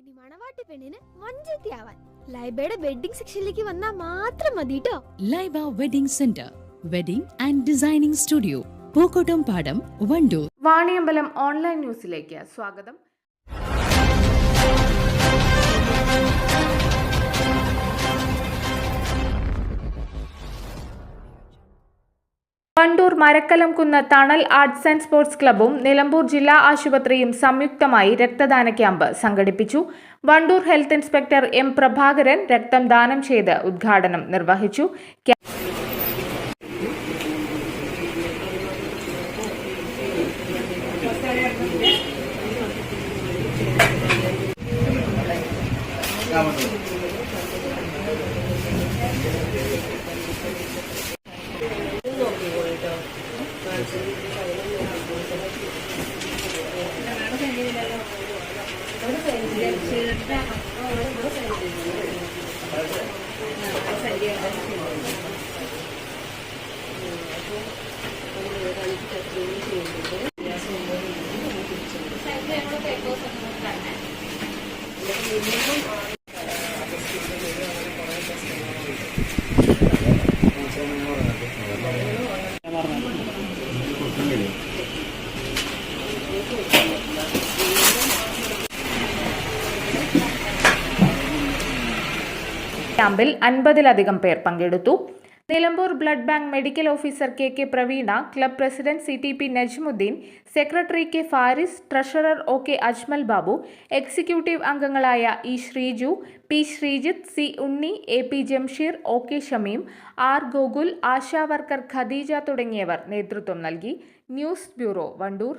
ഇനി മണവാട്ടി പെണ്ണിന് മഞ്ചത്തിയാവാൻ ലൈബയുടെ വെഡിങ് സെക്ഷനിലേക്ക് വന്നാൽ മാത്രം മതി ട്ടോ. Laiba wedding centre, wedding and designing studio, Pookkottumpadam, Wandoor. Vaniyambalam online ന്യൂസിലേക്ക് സ്വാഗതം. Wandoor Marakkalamkunnu Thanal arts and sports ക്ലബ്ബും നിലമ്പൂർ ജില്ലാ ആശുപത്രിയും സംയുക്തമായി രക്തദാന ക്യാമ്പ് സംഘടിപ്പിച്ചു. Wandoor health inspector M Prabhakaran രക്തം ദാനം ചെയ്ത് ഉദ്ഘാടനം നിർവഹിച്ചു. ക്യാമ്പിൽ 50-ലധികം പേർ പങ്കെടുത്തു. Nilambur blood bank medical officer K Praveena, club president CTP Najmuddin, secretary K Faris, treasurer OK Ajmal Babu, executive അംഗങ്ങളായ E Sreeju, P Sreejith, C Unni, AP Jamsheer, OK Shameem, R Gokul, ASHA worker Khadija തുടങ്ങിയവർ നേതൃത്വം നൽകി. News bureau, Wandoor.